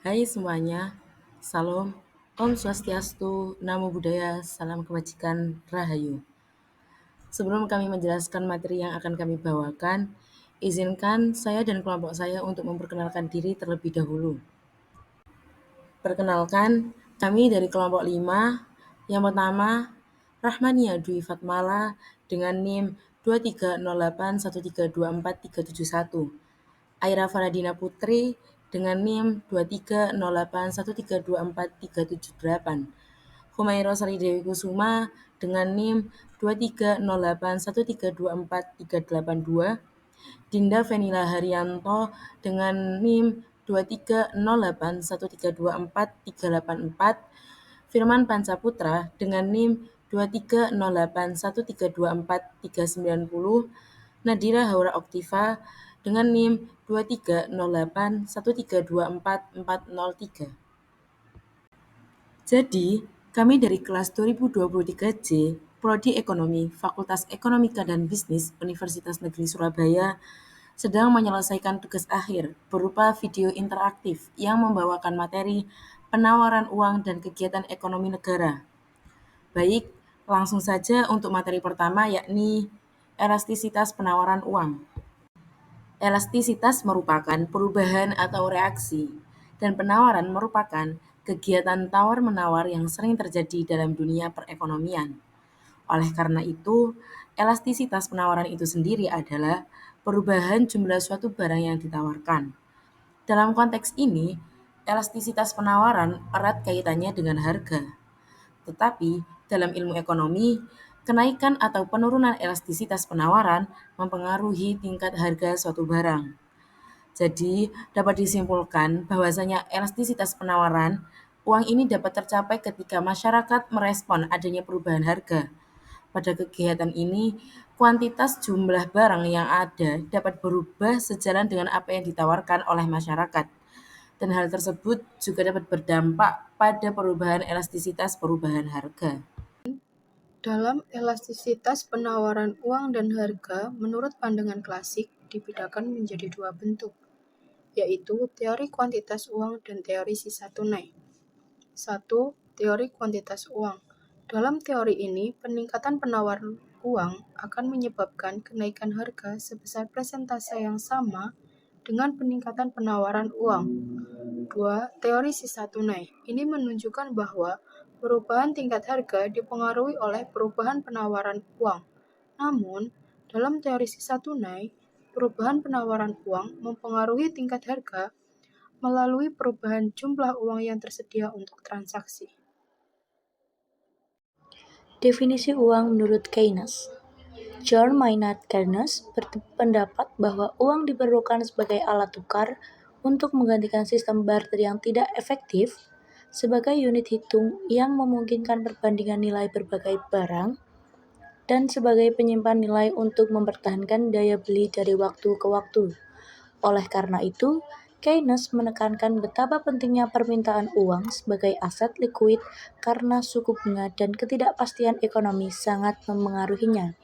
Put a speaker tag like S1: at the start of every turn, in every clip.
S1: Hai semuanya, Salam, Om Swastiastu, Namo Buddhaya, Salam Kebajikan, Rahayu. Sebelum kami menjelaskan materi yang akan kami bawakan, izinkan saya dan kelompok saya untuk memperkenalkan diri terlebih dahulu. Perkenalkan, kami dari kelompok 5. Yang pertama, Rahmania Dwi Fatmala dengan NIM 2308132431. Aira Faradina Putri dengan NIM 2308132438. Humaira Sari Dewi Kusuma dengan NIM 230813243882. Dinda Venila Haryanto dengan NIM 230813243844. Firman Pancaputra dengan NIM 2308132439. Nadira Haura Oktiva dengan NIM 230813244403. Jadi, kami dari kelas 2023C, Prodi Ekonomi, Fakultas Ekonomika dan Bisnis, Universitas Negeri Surabaya, sedang menyelesaikan tugas akhir berupa video interaktif yang membawakan materi penawaran uang dan kegiatan ekonomi negara. Baik, langsung saja untuk materi pertama yakni elastisitas penawaran uang. Elastisitas merupakan perubahan atau reaksi, dan penawaran merupakan kegiatan tawar-menawar yang sering terjadi dalam dunia perekonomian. Oleh karena itu, elastisitas penawaran itu sendiri adalah perubahan jumlah suatu barang yang ditawarkan. Dalam konteks ini, elastisitas penawaran erat kaitannya dengan harga. Tetapi, dalam ilmu ekonomi, kenaikan atau penurunan elastisitas penawaran mempengaruhi tingkat harga suatu barang. Jadi, dapat disimpulkan bahwasanya elastisitas penawaran uang ini dapat tercapai ketika masyarakat merespon adanya perubahan harga. Pada kegiatan ini, kuantitas jumlah barang yang ada dapat berubah sejalan dengan apa yang ditawarkan oleh masyarakat. Dan hal tersebut juga dapat berdampak pada perubahan elastisitas perubahan harga.
S2: Dalam elastisitas penawaran uang dan harga, menurut pandangan klasik, dibedakan menjadi dua bentuk, yaitu teori kuantitas uang dan teori sisa tunai. 1. Teori kuantitas uang. Dalam teori ini, peningkatan penawaran uang akan menyebabkan kenaikan harga sebesar persentase yang sama dengan peningkatan penawaran uang. 2. Teori sisa tunai. Ini menunjukkan bahwa perubahan tingkat harga dipengaruhi oleh perubahan penawaran uang. Namun, dalam teori sisa tunai, perubahan penawaran uang mempengaruhi tingkat harga melalui perubahan jumlah uang yang tersedia untuk transaksi.
S3: Definisi uang menurut Keynes. John Maynard Keynes berpendapat bahwa uang diperlukan sebagai alat tukar untuk menggantikan sistem barter yang tidak efektif sebagai unit hitung yang memungkinkan perbandingan nilai berbagai barang dan sebagai penyimpan nilai untuk mempertahankan daya beli dari waktu ke waktu. Oleh karena itu, Keynes menekankan betapa pentingnya permintaan uang sebagai aset likuid karena suku bunga dan ketidakpastian ekonomi sangat memengaruhinya.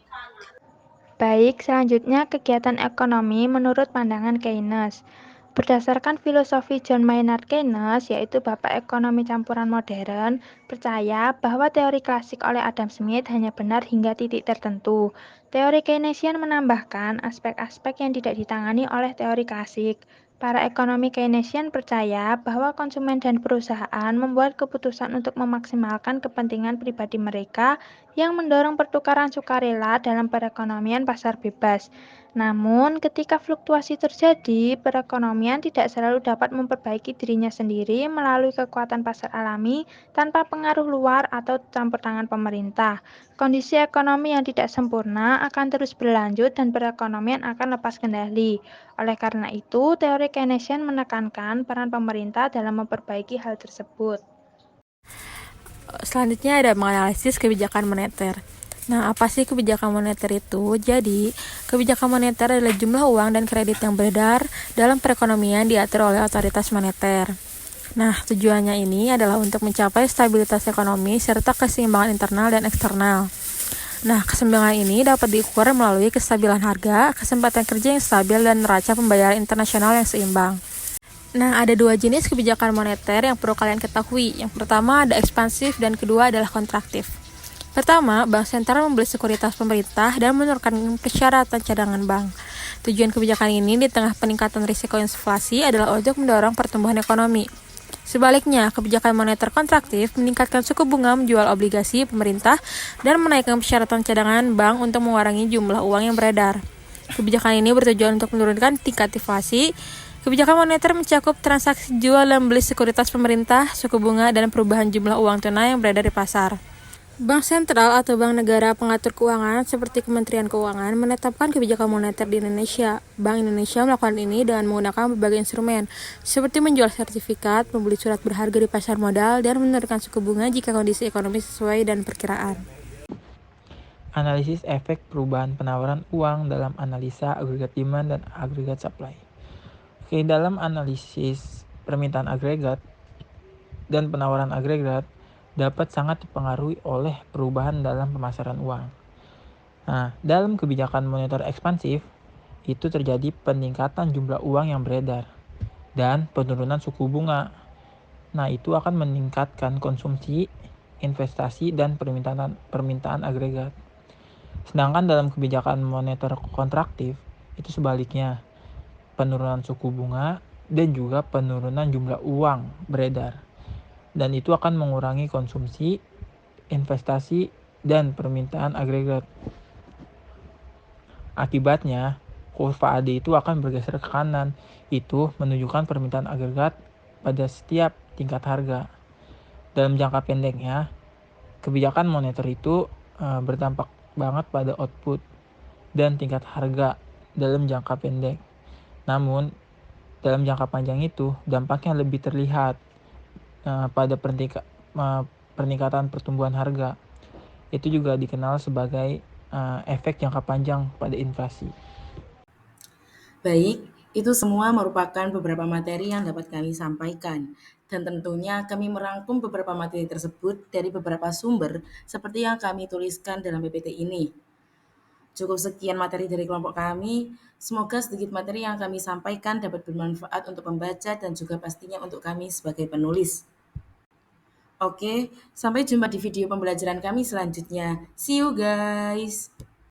S4: Baik, selanjutnya kegiatan ekonomi menurut pandangan Keynes. Berdasarkan filosofi John Maynard Keynes, yaitu Bapak Ekonomi Campuran Modern, percaya bahwa teori klasik oleh Adam Smith hanya benar hingga titik tertentu. Teori Keynesian menambahkan aspek-aspek yang tidak ditangani oleh teori klasik. Para ekonomi Keynesian percaya bahwa konsumen dan perusahaan membuat keputusan untuk memaksimalkan kepentingan pribadi mereka yang mendorong pertukaran sukarela dalam perekonomian pasar bebas. Namun, ketika fluktuasi terjadi, perekonomian tidak selalu dapat memperbaiki dirinya sendiri melalui kekuatan pasar alami tanpa pengaruh luar atau campur tangan pemerintah. Kondisi ekonomi yang tidak sempurna akan terus berlanjut dan perekonomian akan lepas kendali. Oleh karena itu, teori Keynesian menekankan peran pemerintah dalam memperbaiki hal tersebut.
S5: Selanjutnya ada menganalisis kebijakan moneter. Nah, apa sih kebijakan moneter itu? Jadi, kebijakan moneter adalah jumlah uang dan kredit yang beredar dalam perekonomian diatur oleh otoritas moneter. Nah, tujuannya ini adalah untuk mencapai stabilitas ekonomi serta keseimbangan internal dan eksternal. Nah, keseimbangan ini dapat diukur melalui kestabilan harga, kesempatan kerja yang stabil, dan neraca pembayaran internasional yang seimbang. Nah, ada dua jenis kebijakan moneter yang perlu kalian ketahui. Yang pertama ada ekspansif dan kedua adalah kontraktif. Pertama, bank sentral membeli sekuritas pemerintah dan menurunkan persyaratan cadangan bank. Tujuan kebijakan ini di tengah peningkatan risiko inflasi adalah untuk mendorong pertumbuhan ekonomi. Sebaliknya, kebijakan moneter kontraktif meningkatkan suku bunga menjual obligasi pemerintah dan menaikkan persyaratan cadangan bank untuk mengurangi jumlah uang yang beredar. Kebijakan ini bertujuan untuk menurunkan tingkat inflasi. Kebijakan moneter mencakup transaksi jual dan beli sekuritas pemerintah, suku bunga, dan perubahan jumlah uang tunai yang beredar di pasar. Bank sentral atau bank negara pengatur keuangan seperti Kementerian Keuangan menetapkan kebijakan moneter di Indonesia. Bank Indonesia melakukan ini dengan menggunakan berbagai instrumen, seperti menjual sertifikat, membeli surat berharga di pasar modal, dan menurunkan suku bunga jika kondisi ekonomi sesuai dan perkiraan.
S6: Analisis efek perubahan penawaran uang dalam analisa agregat demand dan agregat supply. Oke, dalam analisis permintaan agregat dan penawaran agregat dapat sangat dipengaruhi oleh perubahan dalam pemasaran uang. Nah, dalam kebijakan moneter ekspansif, itu terjadi peningkatan jumlah uang yang beredar dan penurunan suku bunga. Nah, itu akan meningkatkan konsumsi, investasi, dan permintaan agregat. Sedangkan dalam kebijakan moneter kontraktif, itu sebaliknya, penurunan suku bunga dan juga penurunan jumlah uang beredar. Dan itu akan mengurangi konsumsi, investasi, dan permintaan agregat. Akibatnya, kurva AD itu akan bergeser ke kanan. Itu menunjukkan permintaan agregat pada setiap tingkat harga. Dalam jangka pendeknya, kebijakan moneter itu berdampak banget pada output dan tingkat harga dalam jangka pendek. Namun, dalam jangka panjang itu dampaknya lebih terlihat pada peningkatan pertumbuhan harga. Itu juga dikenal sebagai efek jangka panjang pada inflasi.
S1: Baik, itu semua merupakan beberapa materi yang dapat kami sampaikan. Dan tentunya kami merangkum beberapa materi tersebut dari beberapa sumber seperti yang kami tuliskan dalam PPT ini. Cukup sekian materi dari kelompok kami. Semoga sedikit materi yang kami sampaikan dapat bermanfaat untuk pembaca dan juga pastinya untuk kami sebagai penulis. Oke, sampai jumpa di video pembelajaran kami selanjutnya. See you guys!